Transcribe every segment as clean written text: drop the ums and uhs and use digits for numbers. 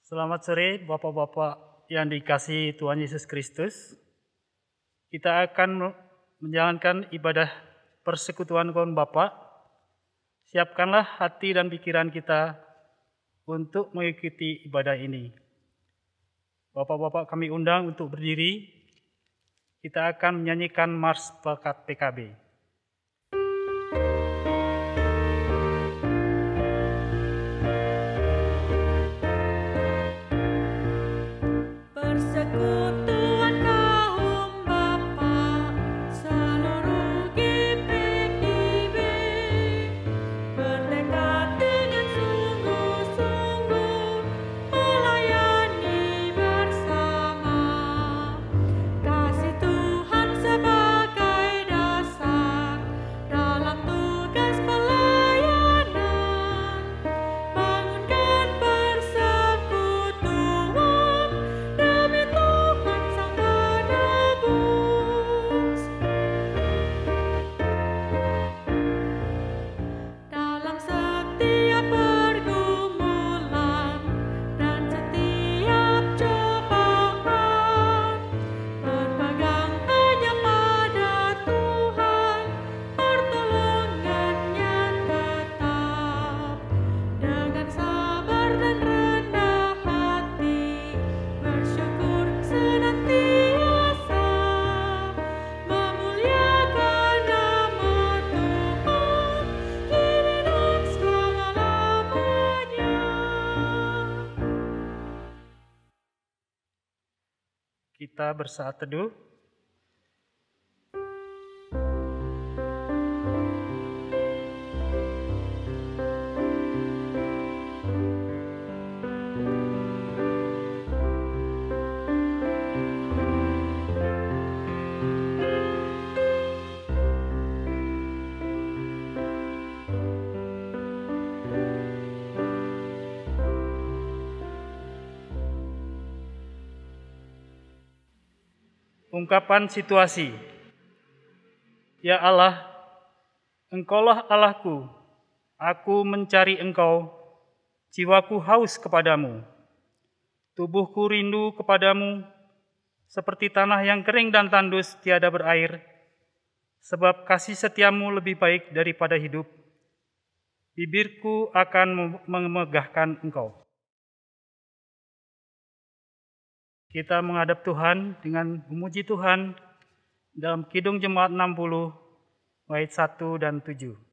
Selamat sore Bapak-Bapak yang dikasihi Tuhan Yesus Kristus. Kita akan menjalankan ibadah persekutuan kaum Bapak. Siapkanlah hati dan pikiran kita untuk mengikuti ibadah ini. Bapak-Bapak kami undang untuk berdiri. Kita akan menyanyikan Mars Plakat PKB. Kita bersaat teduh. Ungkapan situasi. Ya Allah, Engkaulah Allahku, aku mencari Engkau, jiwaku haus kepadamu, tubuhku rindu kepadamu, seperti tanah yang kering dan tandus tiada berair, sebab kasih setiamu lebih baik daripada hidup. Bibirku akan memegahkan Engkau. Kita menghadap Tuhan dengan memuji Tuhan dalam Kidung Jemaat 60, bait 1 dan 7.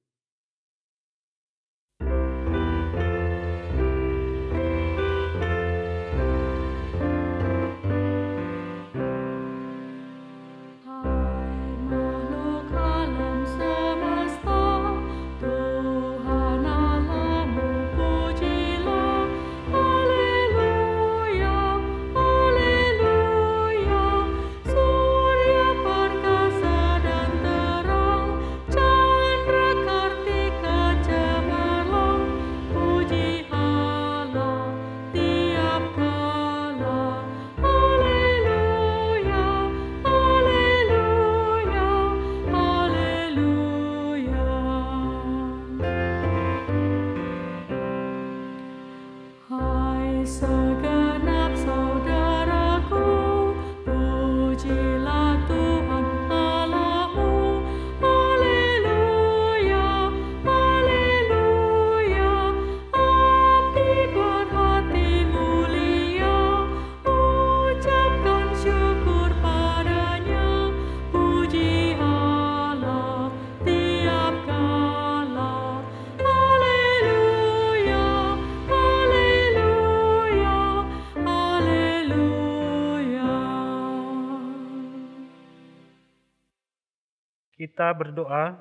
Kita berdoa.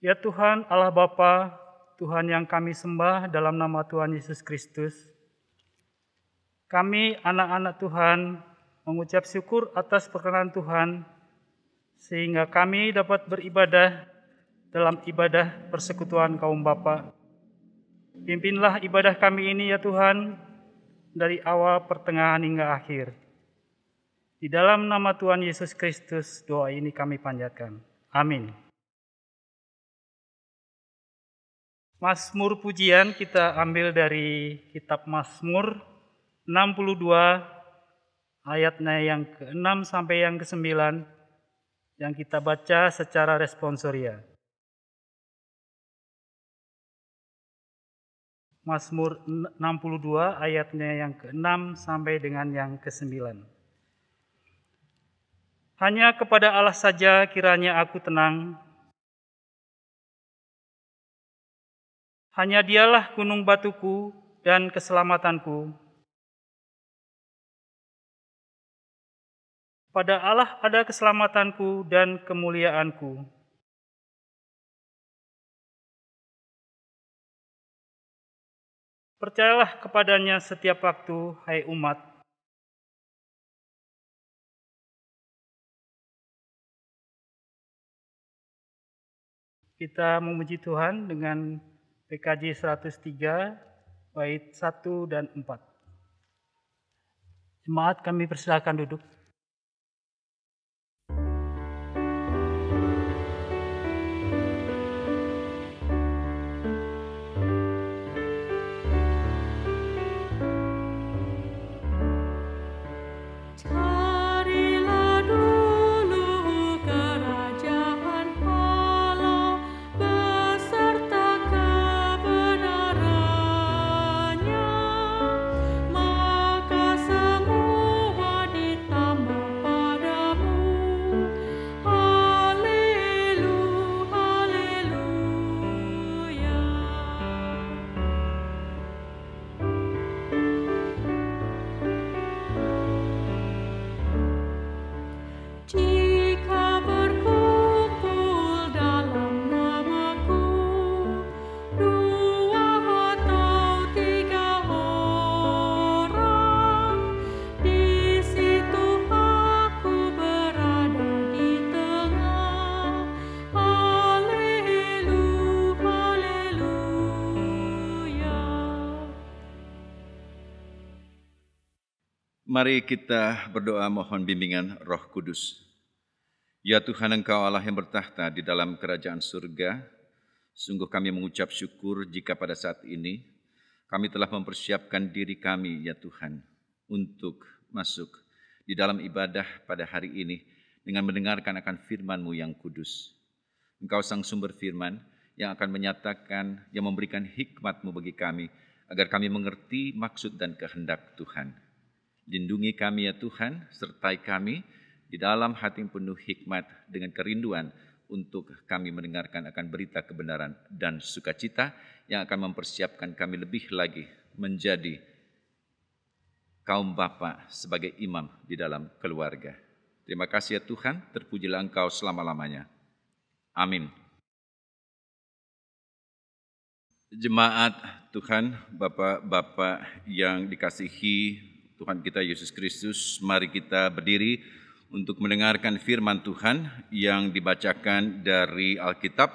Ya Tuhan Allah Bapa, Tuhan yang kami sembah dalam nama Tuhan Yesus Kristus, kami anak-anak Tuhan mengucap syukur atas perkenan Tuhan sehingga kami dapat beribadah dalam ibadah persekutuan kaum Bapa. Pimpinlah ibadah kami ini ya Tuhan, dari awal, pertengahan hingga akhir. Di dalam nama Tuhan Yesus Kristus, doa ini kami panjatkan. Amin. Mazmur pujian kita ambil dari kitab Mazmur 62 ayatnya yang ke-6 sampai yang ke-9 yang kita baca secara responsoria. Mazmur 62 ayatnya yang ke-6 sampai dengan yang ke-9. Hanya kepada Allah saja kiranya aku tenang. Hanya Dialah gunung batuku dan keselamatanku. Pada Allah ada keselamatanku dan kemuliaanku. Percayalah kepadanya setiap waktu, hai umat. Kita memuji Tuhan dengan PKJ 103, bait 1 dan 4. Jemaat kami persilakan duduk. Mari kita berdoa mohon bimbingan Roh Kudus. Ya Tuhan, Engkau Allah yang bertahta di dalam kerajaan surga, sungguh kami mengucap syukur jika pada saat ini kami telah mempersiapkan diri kami, ya Tuhan, untuk masuk di dalam ibadah pada hari ini dengan mendengarkan akan firman-Mu yang kudus. Engkau sang sumber firman yang akan menyatakan, yang memberikan hikmat-Mu bagi kami, agar kami mengerti maksud dan kehendak Tuhan. Lindungi kami ya Tuhan, sertai kami di dalam hati yang penuh hikmat dengan kerinduan untuk kami mendengarkan akan berita kebenaran dan sukacita yang akan mempersiapkan kami lebih lagi menjadi kaum bapa sebagai imam di dalam keluarga. Terima kasih ya Tuhan, terpujilah Engkau selama-lamanya. Amin. Jemaat Tuhan, Bapak-Bapak yang dikasihi Tuhan kita Yesus Kristus, mari kita berdiri untuk mendengarkan firman Tuhan yang dibacakan dari Alkitab,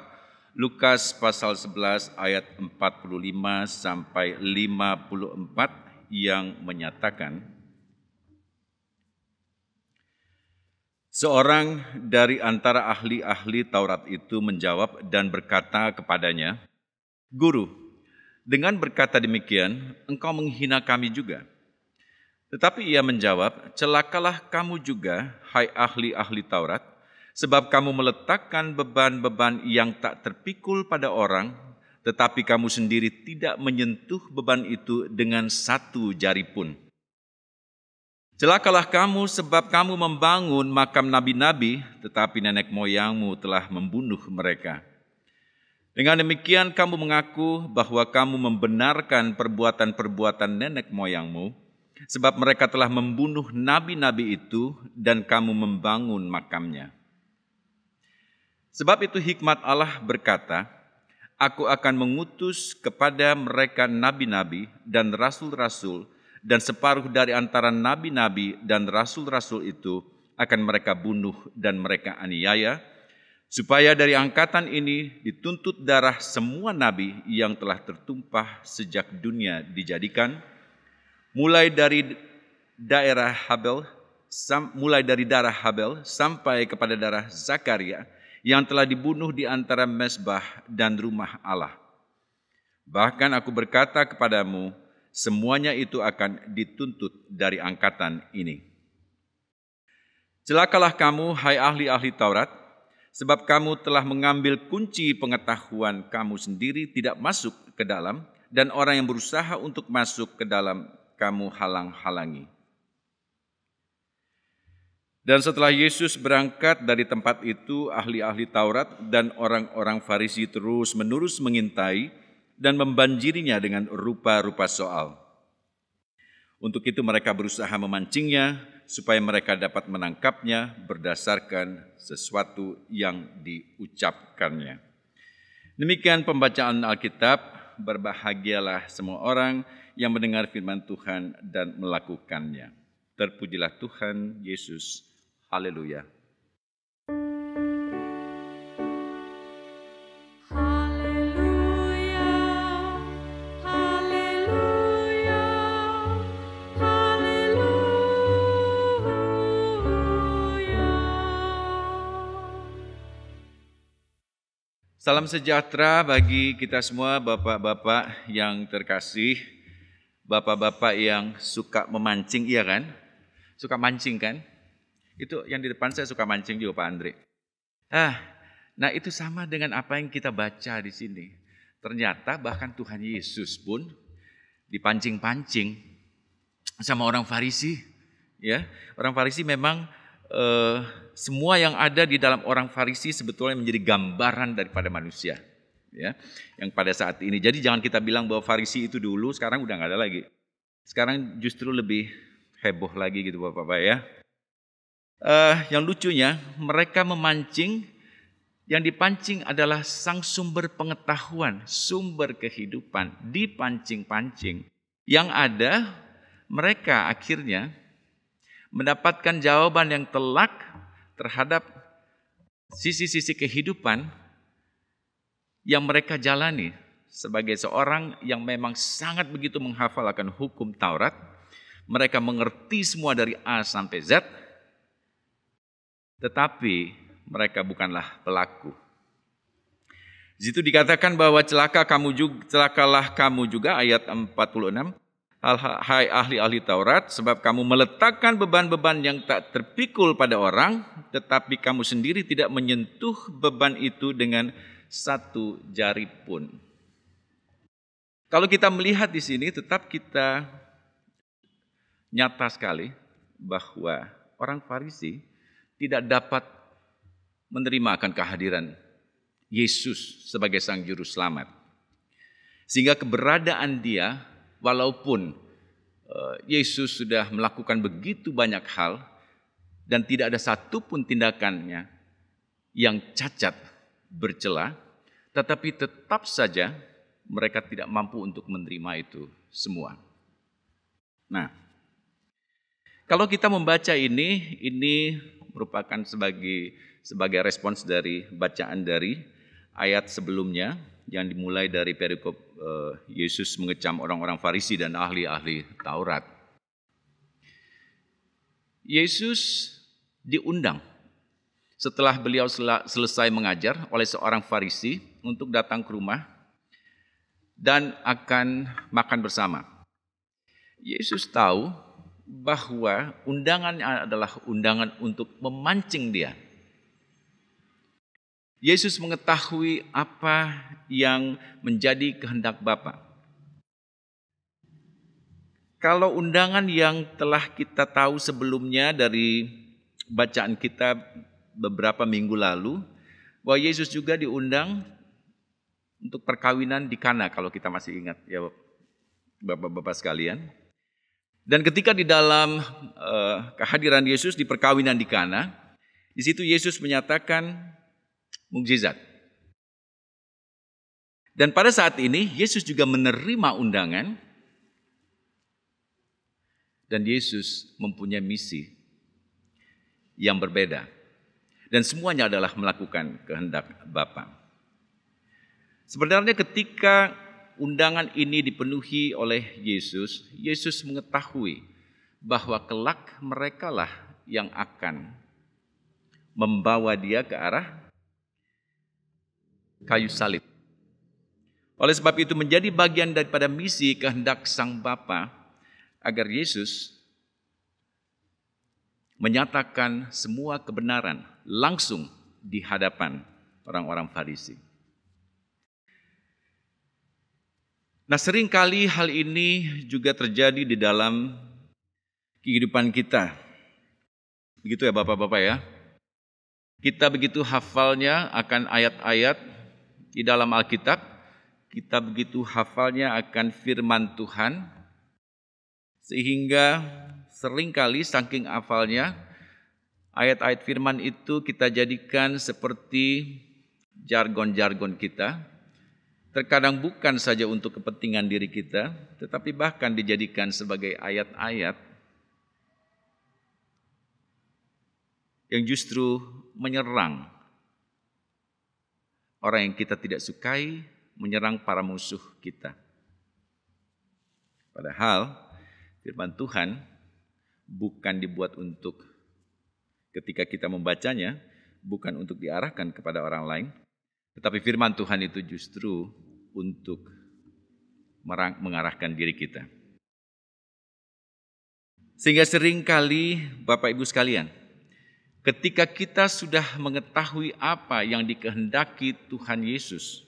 Lukas pasal 11 ayat 45 sampai 54 yang menyatakan, seorang dari antara ahli-ahli Taurat itu menjawab dan berkata kepadanya, Guru, dengan berkata demikian, engkau menghina kami juga. Tetapi ia menjawab, celakalah kamu juga, hai ahli-ahli Taurat, sebab kamu meletakkan beban-beban yang tak terpikul pada orang, tetapi kamu sendiri tidak menyentuh beban itu dengan satu jari pun. Celakalah kamu sebab kamu membangun makam nabi-nabi, tetapi nenek moyangmu telah membunuh mereka. Dengan demikian kamu mengaku bahwa kamu membenarkan perbuatan-perbuatan nenek moyangmu, sebab mereka telah membunuh nabi-nabi itu dan kamu membangun makamnya. Sebab itu hikmat Allah berkata, Aku akan mengutus kepada mereka nabi-nabi dan rasul-rasul, dan separuh dari antara nabi-nabi dan rasul-rasul itu akan mereka bunuh dan mereka aniaya, supaya dari angkatan ini dituntut darah semua nabi yang telah tertumpah sejak dunia dijadikan, mulai dari darah Habel sampai kepada darah Zakaria yang telah dibunuh di antara mezbah dan rumah Allah. Bahkan aku berkata kepadamu, semuanya itu akan dituntut dari angkatan ini. Celakalah kamu, hai ahli-ahli Taurat, sebab kamu telah mengambil kunci pengetahuan kamu sendiri tidak masuk ke dalam, dan orang yang berusaha untuk masuk ke dalam kamu halang-halangi. Dan setelah Yesus berangkat dari tempat itu, ahli-ahli Taurat dan orang-orang Farisi terus-menerus mengintai dan membanjirinya dengan rupa-rupa soal. Untuk itu mereka berusaha memancingnya supaya mereka dapat menangkapnya berdasarkan sesuatu yang diucapkannya. Demikian pembacaan Alkitab. Berbahagialah semua orang yang mendengar firman Tuhan dan melakukannya. Terpujilah Tuhan Yesus. Haleluya. Salam sejahtera bagi kita semua, bapak-bapak yang terkasih, bapak-bapak yang suka memancing, iya kan? Suka mancing kan? Itu yang di depan saya suka mancing juga Pak Andre. Nah itu sama dengan apa yang kita baca di sini. Ternyata bahkan Tuhan Yesus pun dipancing-pancing sama orang Farisi. Ya, orang Farisi memang semua yang ada di dalam orang Farisi sebetulnya menjadi gambaran daripada manusia, ya, yang pada saat ini. Jadi jangan kita bilang bahwa Farisi itu dulu, sekarang udah nggak ada lagi. Sekarang justru lebih heboh lagi gitu Bapak-Bapak ya. Yang lucunya mereka memancing, yang dipancing adalah sang sumber pengetahuan, sumber kehidupan, dipancing-pancing. Yang ada mereka akhirnya mendapatkan jawaban yang telak terhadap sisi-sisi kehidupan yang mereka jalani sebagai seorang yang memang sangat begitu menghafal akan hukum Taurat. Mereka mengerti semua dari A sampai Z, tetapi mereka bukanlah pelaku. Di situ dikatakan bahwa celakalah kamu juga, ayat 46. Hai ahli-ahli Taurat, sebab kamu meletakkan beban-beban yang tak terpikul pada orang, tetapi kamu sendiri tidak menyentuh beban itu dengan satu jari pun. Kalau kita melihat di sini, tetap kita nyata sekali bahwa orang Farisi tidak dapat menerima akan kehadiran Yesus sebagai Sang Juru Selamat. Sehingga keberadaan dia, walaupun Yesus sudah melakukan begitu banyak hal dan tidak ada satupun tindakannya yang cacat, bercela, tetapi tetap saja mereka tidak mampu untuk menerima itu semua. Nah, kalau kita membaca ini merupakan sebagai respons dari bacaan dari ayat sebelumnya yang dimulai dari perikop Yesus mengecam orang-orang Farisi dan ahli-ahli Taurat. Yesus diundang setelah beliau selesai mengajar oleh seorang Farisi untuk datang ke rumah dan akan makan bersama. Yesus tahu bahwa undangannya adalah undangan untuk memancing dia. Yesus mengetahui apa yang menjadi kehendak Bapa. Kalau undangan yang telah kita tahu sebelumnya dari bacaan kita beberapa minggu lalu, bahwa Yesus juga diundang untuk perkawinan di Kana, kalau kita masih ingat ya Bapak-bapak sekalian. Dan ketika di dalam kehadiran Yesus di perkawinan di Kana, di situ Yesus menyatakan mukjizat. Dan pada saat ini Yesus juga menerima undangan dan Yesus mempunyai misi yang berbeda. Dan semuanya adalah melakukan kehendak Bapa. Sebenarnya ketika undangan ini dipenuhi oleh Yesus, Yesus mengetahui bahwa kelak merekalah yang akan membawa dia ke arah kayu salib. Oleh sebab itu menjadi bagian daripada misi kehendak Sang Bapa agar Yesus menyatakan semua kebenaran langsung di hadapan orang-orang Farisi. Nah, seringkali hal ini juga terjadi di dalam kehidupan kita. Begitu ya Bapak-Bapak ya. Kita begitu hafalnya akan ayat-ayat di dalam Alkitab, kita begitu hafalnya akan firman Tuhan, sehingga seringkali saking hafalnya, ayat-ayat firman itu kita jadikan seperti jargon-jargon kita, terkadang bukan saja untuk kepentingan diri kita, tetapi bahkan dijadikan sebagai ayat-ayat yang justru menyerang orang yang kita tidak sukai, menyerang para musuh kita. Padahal firman Tuhan bukan dibuat untuk ketika kita membacanya, bukan untuk diarahkan kepada orang lain, tetapi firman Tuhan itu justru untuk mengarahkan diri kita. Sehingga seringkali Bapak Ibu sekalian, ketika kita sudah mengetahui apa yang dikehendaki Tuhan Yesus,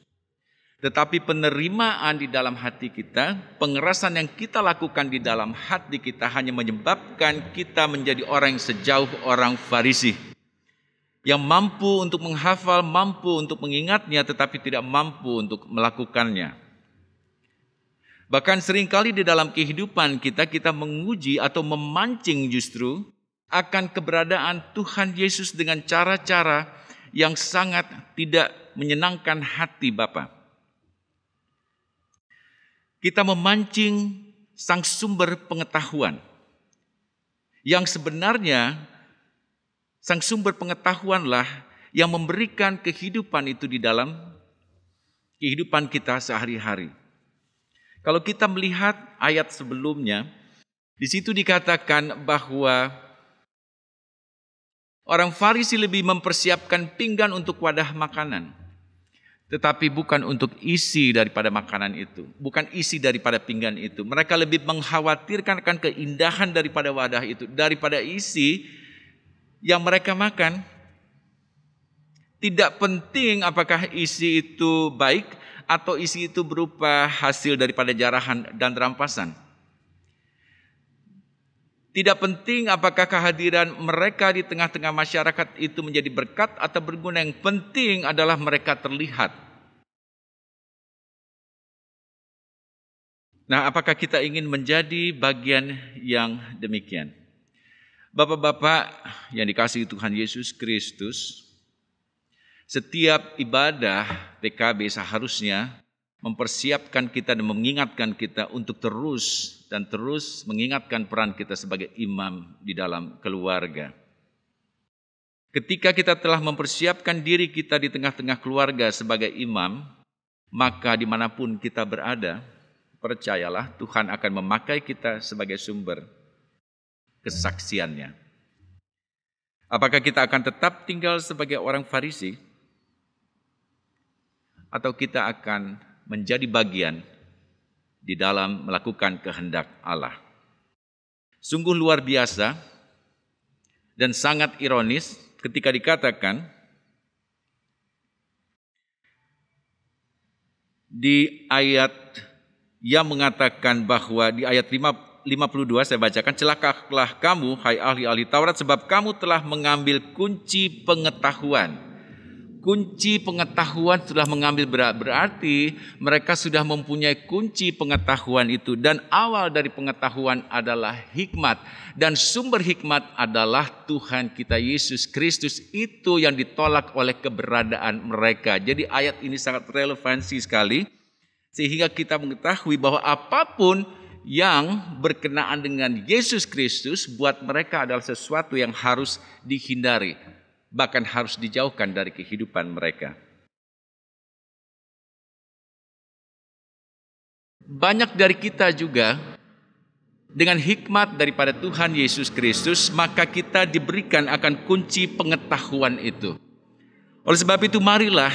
tetapi penerimaan di dalam hati kita, pengerasan yang kita lakukan di dalam hati kita hanya menyebabkan kita menjadi orang yang sejauh orang Farisi, yang mampu untuk menghafal, mampu untuk mengingatnya, tetapi tidak mampu untuk melakukannya. Bahkan seringkali di dalam kehidupan kita, kita menguji atau memancing justru akan keberadaan Tuhan Yesus dengan cara-cara yang sangat tidak menyenangkan hati Bapa. Kita memancing sang sumber pengetahuan, yang sebenarnya sang sumber pengetahuanlah yang memberikan kehidupan itu di dalam kehidupan kita sehari-hari. Kalau kita melihat ayat sebelumnya, di situ dikatakan bahwa orang Farisi lebih mempersiapkan pinggan untuk wadah makanan, tetapi bukan untuk isi daripada makanan itu, bukan isi daripada pinggan itu. Mereka lebih mengkhawatirkan akan keindahan daripada wadah itu, daripada isi yang mereka makan. Tidak penting apakah isi itu baik atau isi itu berupa hasil daripada jarahan dan rampasan. Tidak penting apakah kehadiran mereka di tengah-tengah masyarakat itu menjadi berkat atau berguna. Yang penting adalah mereka terlihat. Nah, apakah kita ingin menjadi bagian yang demikian? Bapak-bapak yang dikasihi Tuhan Yesus Kristus, setiap ibadah PKB seharusnya mempersiapkan kita dan mengingatkan kita untuk terus mengingatkan peran kita sebagai imam di dalam keluarga. Ketika kita telah mempersiapkan diri kita di tengah-tengah keluarga sebagai imam, maka dimanapun kita berada, percayalah Tuhan akan memakai kita sebagai sumber kesaksiannya. Apakah kita akan tetap tinggal sebagai orang Farisi, atau kita akan menjadi bagian di dalam melakukan kehendak Allah? Sungguh luar biasa dan sangat ironis ketika dikatakan di ayat yang mengatakan bahwa di ayat 52 saya bacakan, celakalah kamu hai ahli-ahli Taurat, sebab kamu telah mengambil kunci pengetahuan. Kunci pengetahuan sudah mengambil, berarti mereka sudah mempunyai kunci pengetahuan itu. Dan awal dari pengetahuan adalah hikmat. Dan sumber hikmat adalah Tuhan kita Yesus Kristus. Itu yang ditolak oleh keberadaan mereka. Jadi ayat ini sangat relevansi sekali. Sehingga kita mengetahui bahwa apapun yang berkenaan dengan Yesus Kristus buat mereka adalah sesuatu yang harus dihindari. Bahkan harus dijauhkan dari kehidupan mereka. Banyak dari kita juga dengan hikmat daripada Tuhan Yesus Kristus, maka kita diberikan akan kunci pengetahuan itu. Oleh sebab itu marilah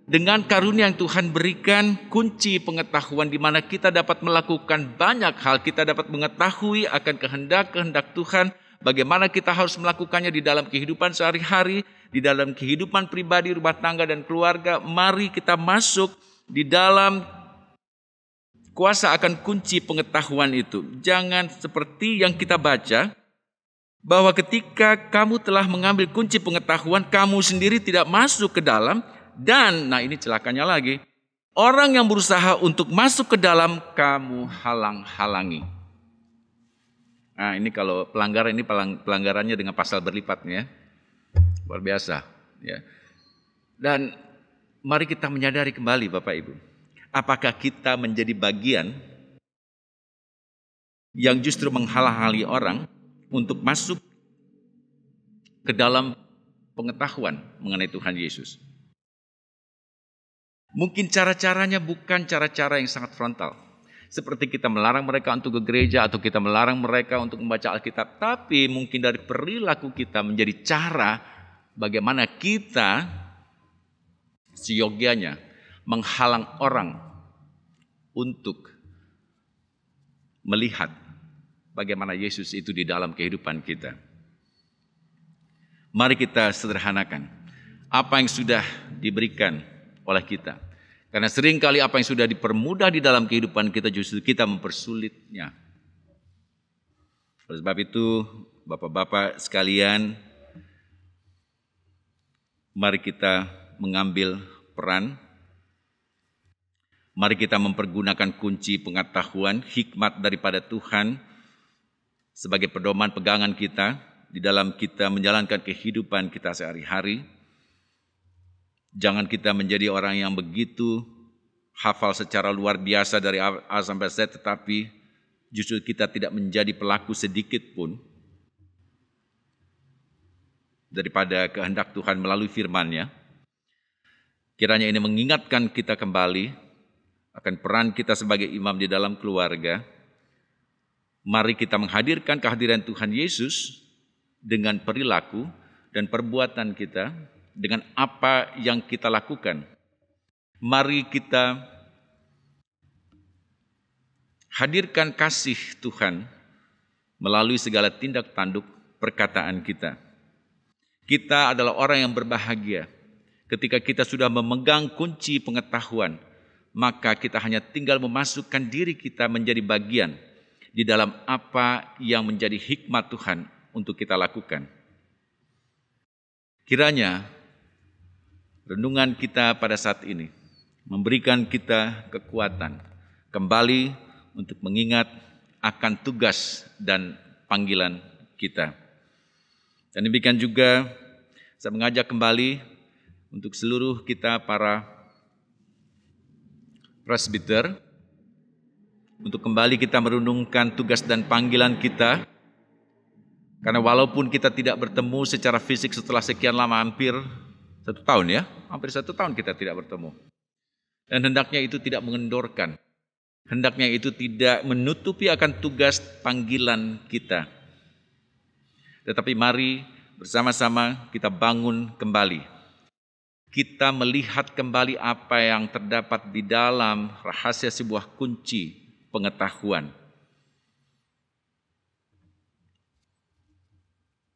Dengan karunia yang Tuhan berikan, kunci pengetahuan di mana kita dapat melakukan banyak hal, kita dapat mengetahui akan kehendak-kehendak Tuhan, bagaimana kita harus melakukannya di dalam kehidupan sehari-hari, di dalam kehidupan pribadi, rumah tangga, dan keluarga. Mari kita masuk di dalam kuasa akan kunci pengetahuan itu. Jangan seperti yang kita baca, bahwa ketika kamu telah mengambil kunci pengetahuan, kamu sendiri tidak masuk ke dalam. Dan, nah ini celakanya lagi, orang yang berusaha untuk masuk ke dalam, kamu halang-halangi. Nah ini kalau pelanggaran, ini pelanggarannya dengan pasal berlipat ya. Luar biasa. Ya. Dan mari kita menyadari kembali Bapak Ibu. Apakah kita menjadi bagian yang justru menghalang-halangi orang untuk masuk ke dalam pengetahuan mengenai Tuhan Yesus? Mungkin cara-caranya bukan cara-cara yang sangat frontal. Seperti kita melarang mereka untuk ke gereja atau kita melarang mereka untuk membaca Alkitab. Tapi mungkin dari perilaku kita menjadi cara bagaimana kita seyogianya menghalang orang untuk melihat bagaimana Yesus itu di dalam kehidupan kita. Mari kita sederhanakan apa yang sudah diberikan oleh kita. Karena seringkali apa yang sudah dipermudah di dalam kehidupan kita justru kita mempersulitnya. Oleh sebab itu, Bapak-bapak sekalian, mari kita mengambil peran. Mari kita mempergunakan kunci pengetahuan, hikmat daripada Tuhan sebagai pedoman pegangan kita di dalam kita menjalankan kehidupan kita sehari-hari. Jangan kita menjadi orang yang begitu hafal secara luar biasa dari A sampai Z, tetapi justru kita tidak menjadi pelaku sedikit pun daripada kehendak Tuhan melalui firman-Nya. Kiranya ini mengingatkan kita kembali akan peran kita sebagai imam di dalam keluarga. Mari kita menghadirkan kehadiran Tuhan Yesus dengan perilaku dan perbuatan kita, dengan apa yang kita lakukan. Mari kita hadirkan kasih Tuhan melalui segala tindak tanduk perkataan kita. Kita adalah orang yang berbahagia ketika kita sudah memegang kunci pengetahuan, maka kita hanya tinggal memasukkan diri kita menjadi bagian di dalam apa yang menjadi hikmat Tuhan untuk kita lakukan. Kiranya renungan kita pada saat ini memberikan kita kekuatan kembali untuk mengingat akan tugas dan panggilan kita. Dan demikian juga saya mengajak kembali untuk seluruh kita para presbiter untuk kembali kita merenungkan tugas dan panggilan kita. Karena walaupun kita tidak bertemu secara fisik setelah sekian lama, hampir 1 tahun ya, hampir 1 tahun kita tidak bertemu. Dan hendaknya itu tidak mengendorkan, hendaknya itu tidak menutupi akan tugas panggilan kita. Tetapi mari bersama-sama kita bangun kembali. Kita melihat kembali apa yang terdapat di dalam rahasia sebuah kunci pengetahuan.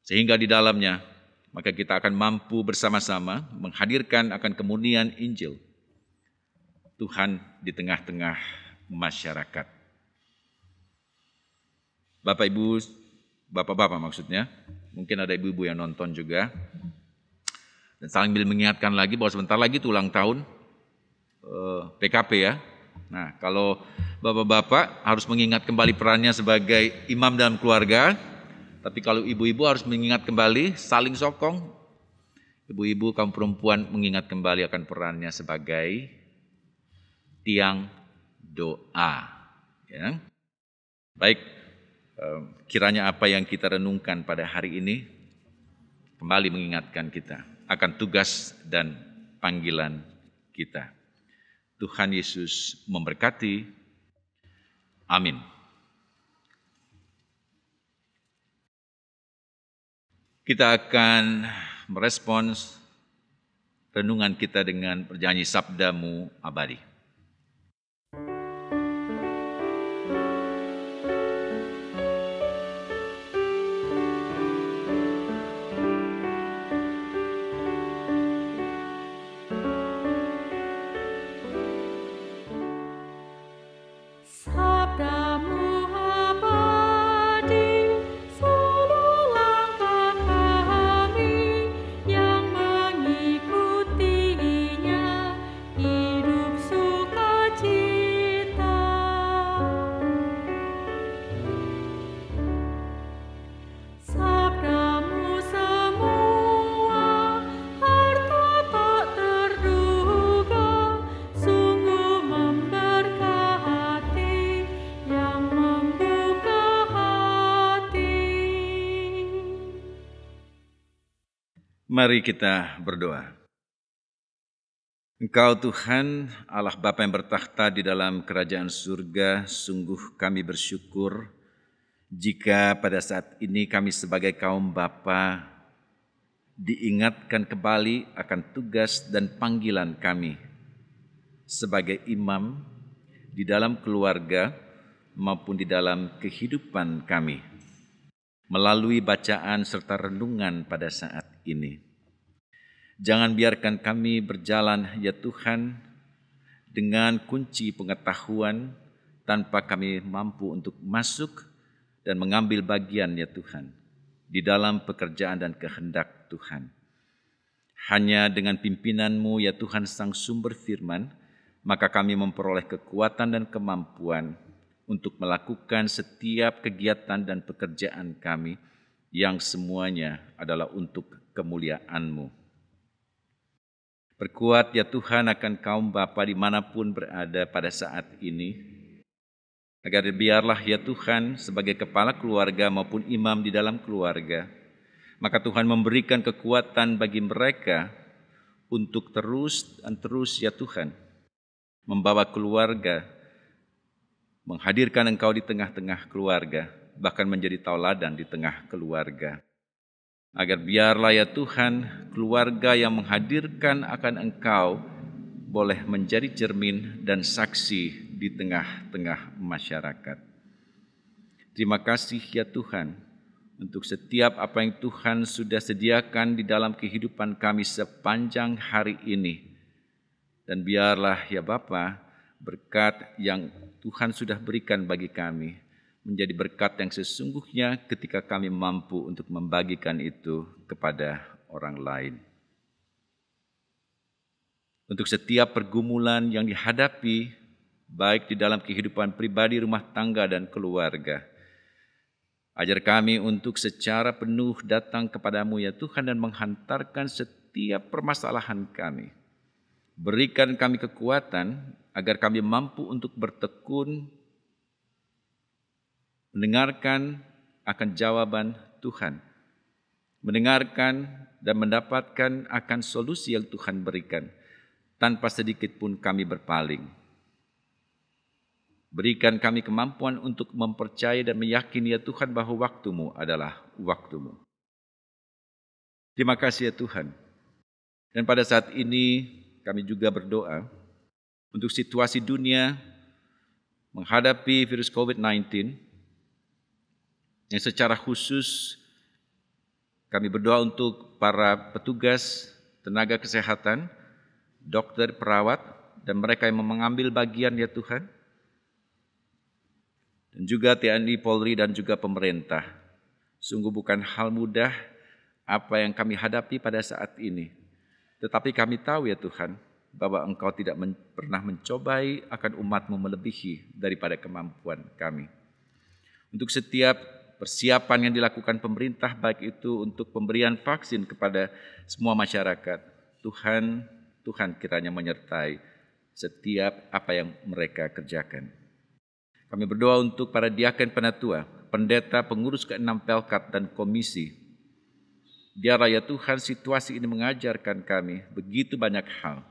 Sehingga di dalamnya maka kita akan mampu bersama-sama menghadirkan akan kemurnian Injil Tuhan di tengah-tengah masyarakat. Bapak Ibu, Bapak-bapak maksudnya, mungkin ada ibu-ibu yang nonton juga. Dan sambil mengingatkan lagi bahwa sebentar lagi itu ulang tahun PKP ya. Nah, kalau bapak-bapak harus mengingat kembali perannya sebagai imam dalam keluarga, tapi kalau ibu-ibu harus mengingat kembali, saling sokong. Ibu-ibu kaum perempuan mengingat kembali akan perannya sebagai tiang doa. Ya. Baik, kiranya apa yang kita renungkan pada hari ini kembali mengingatkan kita akan tugas dan panggilan kita. Tuhan Yesus memberkati. Amin. Kita akan merespons renungan kita dengan bernyanyi Sabdamu Abadi. Mari kita berdoa. Engkau Tuhan, Allah Bapa yang bertakhta di dalam kerajaan surga, sungguh kami bersyukur jika pada saat ini kami sebagai kaum bapa diingatkan kembali akan tugas dan panggilan kami sebagai imam di dalam keluarga maupun di dalam kehidupan kami melalui bacaan serta renungan pada saat ini. Jangan biarkan kami berjalan, ya Tuhan, dengan kunci pengetahuan tanpa kami mampu untuk masuk dan mengambil bagian, ya Tuhan, di dalam pekerjaan dan kehendak Tuhan. Hanya dengan pimpinan-Mu, ya Tuhan, Sang Sumber Firman, maka kami memperoleh kekuatan dan kemampuan untuk melakukan setiap kegiatan dan pekerjaan kami yang semuanya adalah untuk kemuliaan-Mu. Perkuat, ya Tuhan, akan kaum bapa dimanapun berada pada saat ini, agar biarlah, ya Tuhan, sebagai kepala keluarga maupun imam di dalam keluarga, maka Tuhan memberikan kekuatan bagi mereka untuk terus dan terus, ya Tuhan, membawa keluarga, menghadirkan Engkau di tengah-tengah keluarga, bahkan menjadi tauladan di tengah keluarga. Agar biarlah, ya Tuhan, keluarga yang menghadirkan akan Engkau boleh menjadi cermin dan saksi di tengah-tengah masyarakat. Terima kasih, ya Tuhan, untuk setiap apa yang Tuhan sudah sediakan di dalam kehidupan kami sepanjang hari ini. Dan biarlah, ya Bapa, berkat yang Tuhan sudah berikan bagi kami menjadi berkat yang sesungguhnya ketika kami mampu untuk membagikan itu kepada orang lain. Untuk setiap pergumulan yang dihadapi, baik di dalam kehidupan pribadi, rumah tangga, dan keluarga, ajar kami untuk secara penuh datang kepadamu, ya Tuhan, dan menghantarkan setiap permasalahan kami. Berikan kami kekuatan agar kami mampu untuk bertekun, mendengarkan akan jawaban Tuhan, mendengarkan dan mendapatkan akan solusi yang Tuhan berikan, tanpa sedikit pun kami berpaling. Berikan kami kemampuan untuk mempercayai dan meyakini, ya Tuhan, bahwa waktu-Mu adalah waktu-Mu. Terima kasih, ya Tuhan. Dan pada saat ini kami juga berdoa untuk situasi dunia menghadapi virus COVID-19, yang secara khusus kami berdoa untuk para petugas, tenaga kesehatan, dokter, perawat, dan mereka yang mengambil bagian, ya Tuhan. Dan juga TNI, Polri, dan juga pemerintah. Sungguh bukan hal mudah apa yang kami hadapi pada saat ini. Tetapi kami tahu, ya Tuhan, bahwa Engkau tidak pernah mencobai akan umat-Mu melebihi daripada kemampuan kami. Untuk setiap persiapan yang dilakukan pemerintah, baik itu untuk pemberian vaksin kepada semua masyarakat, Tuhan kiranya menyertai setiap apa yang mereka kerjakan. Kami berdoa untuk para diaken penatua, pendeta, pengurus ke-6 Pelkat dan komisi. Biarlah, ya Tuhan, situasi ini mengajarkan kami begitu banyak hal.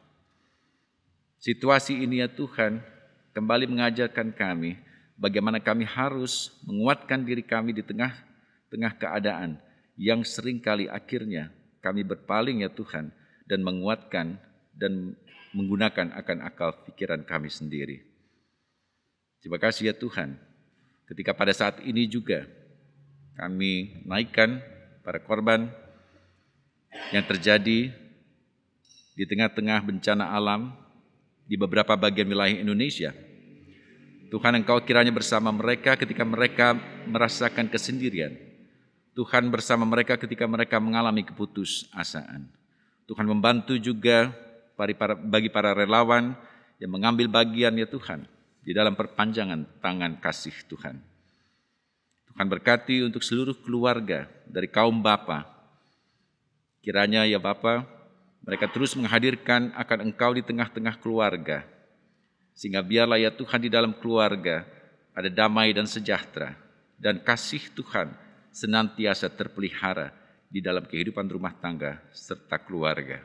Situasi ini, ya Tuhan, kembali mengajarkan kami bagaimana kami harus menguatkan diri kami di tengah-tengah keadaan yang seringkali akhirnya kami berpaling, ya Tuhan, dan menguatkan dan menggunakan akan akal pikiran kami sendiri. Terima kasih ya Tuhan, ketika pada saat ini juga kami naikkan para korban yang terjadi di tengah-tengah bencana alam di beberapa bagian wilayah Indonesia. Tuhan, Engkau kiranya bersama mereka ketika mereka merasakan kesendirian. Tuhan bersama mereka ketika mereka mengalami keputusasaan. Tuhan membantu juga bagi para relawan yang mengambil bagian ya Tuhan di dalam perpanjangan tangan kasih Tuhan. Tuhan berkati untuk seluruh keluarga dari kaum Bapa. Kiranya ya Bapa, mereka terus menghadirkan akan Engkau di tengah-tengah keluarga. Sehingga biarlah ya Tuhan di dalam keluarga ada damai dan sejahtera. Dan kasih Tuhan senantiasa terpelihara di dalam kehidupan rumah tangga serta keluarga.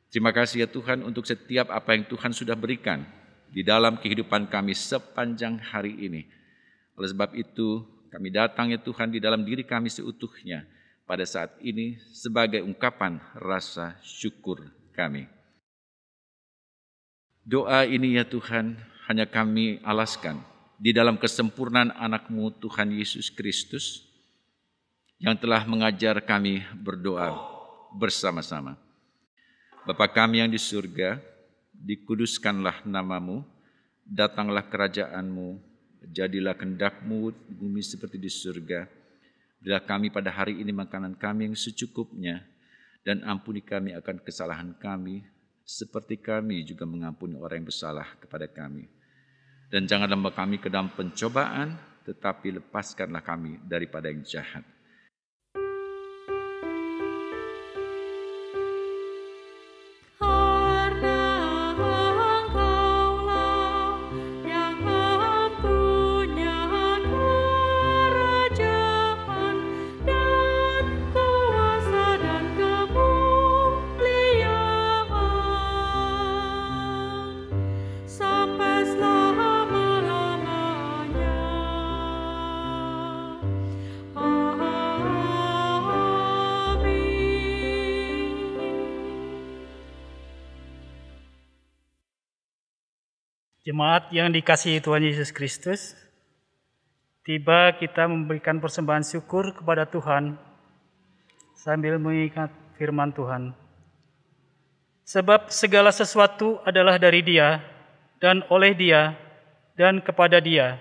Terima kasih ya Tuhan untuk setiap apa yang Tuhan sudah berikan di dalam kehidupan kami sepanjang hari ini. Oleh sebab itu kami datang ya Tuhan di dalam diri kami seutuhnya pada saat ini sebagai ungkapan rasa syukur kami. Doa ini ya Tuhan hanya kami alaskan di dalam kesempurnaan anak-Mu Tuhan Yesus Kristus yang telah mengajar kami berdoa bersama-sama. Bapa kami yang di surga, dikuduskanlah nama-Mu, datanglah kerajaan-Mu, jadilah kehendak-Mu di bumi seperti di surga. Berilah kami pada hari ini makanan kami yang secukupnya, dan ampuni kami akan kesalahan kami, seperti kami juga mengampuni orang yang bersalah kepada kami. Dan janganlah membawa kami ke dalam pencobaan, tetapi lepaskanlah kami daripada yang jahat. Jemaat yang dikasihi Tuhan Yesus Kristus, tiba kita memberikan persembahan syukur kepada Tuhan sambil mengingat firman Tuhan. Sebab segala sesuatu adalah dari Dia, dan oleh Dia, dan kepada Dia.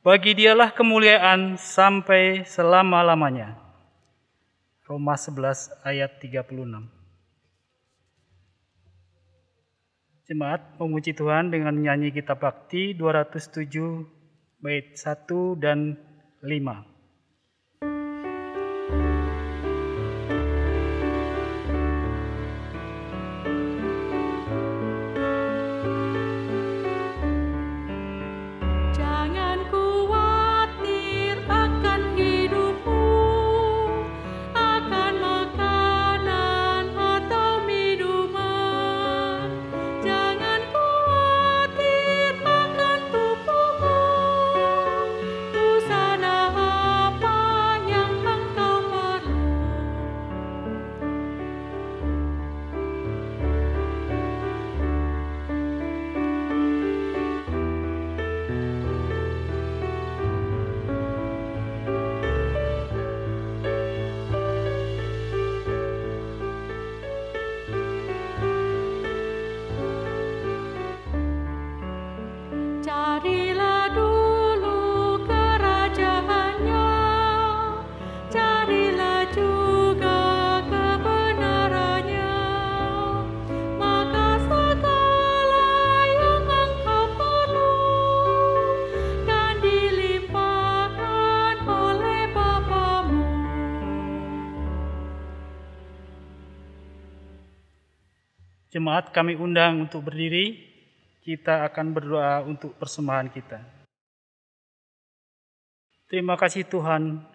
Bagi Dialah kemuliaan sampai selama-lamanya. Roma 11 ayat 36. Jemaat memuji Tuhan dengan nyanyi kitab bakti 207 bait 1 dan 5. Jemaat kami undang untuk berdiri, kita akan berdoa untuk persembahan kita. Terima kasih Tuhan,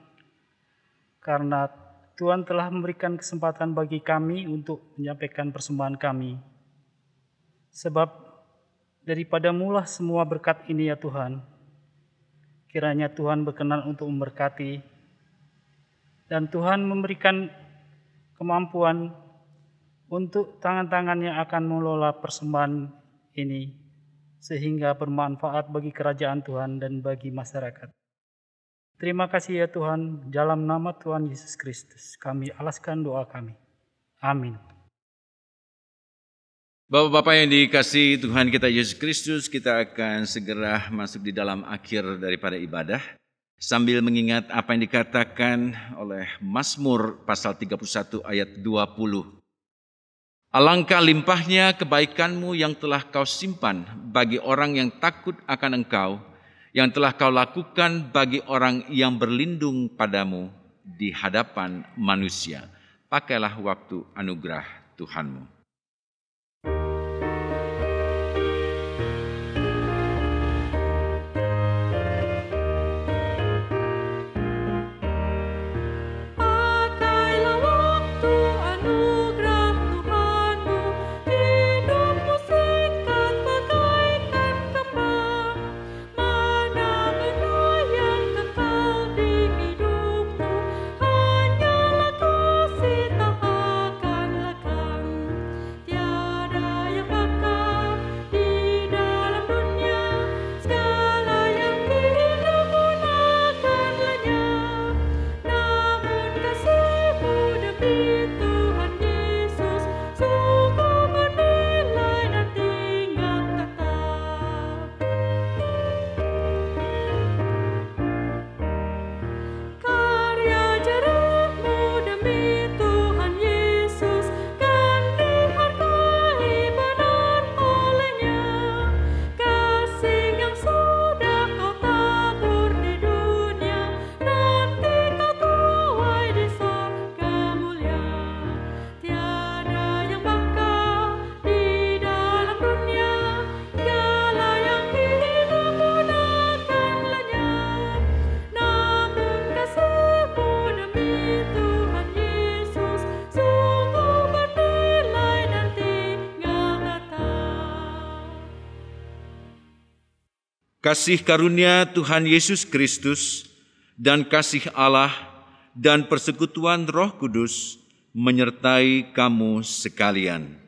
karena Tuhan telah memberikan kesempatan bagi kami untuk menyampaikan persembahan kami. Sebab daripada mula semua berkat ini ya Tuhan, kiranya Tuhan berkenan untuk memberkati, dan Tuhan memberikan kemampuan untuk tangan-tangan yang akan mengelola persembahan ini, sehingga bermanfaat bagi kerajaan Tuhan dan bagi masyarakat. Terima kasih ya Tuhan, dalam nama Tuhan Yesus Kristus, kami alaskan doa kami. Amin. Bapak-bapak yang dikasihi Tuhan kita Yesus Kristus, kita akan segera masuk di dalam akhir daripada ibadah, sambil mengingat apa yang dikatakan oleh Mazmur pasal 31 ayat 20. Alangkah limpahnya kebaikanmu yang telah kau simpan bagi orang yang takut akan engkau, yang telah kau lakukan bagi orang yang berlindung padamu di hadapan manusia. Pakailah waktu anugerah Tuhanmu. Kasih karunia Tuhan Yesus Kristus dan kasih Allah dan persekutuan Roh Kudus menyertai kamu sekalian.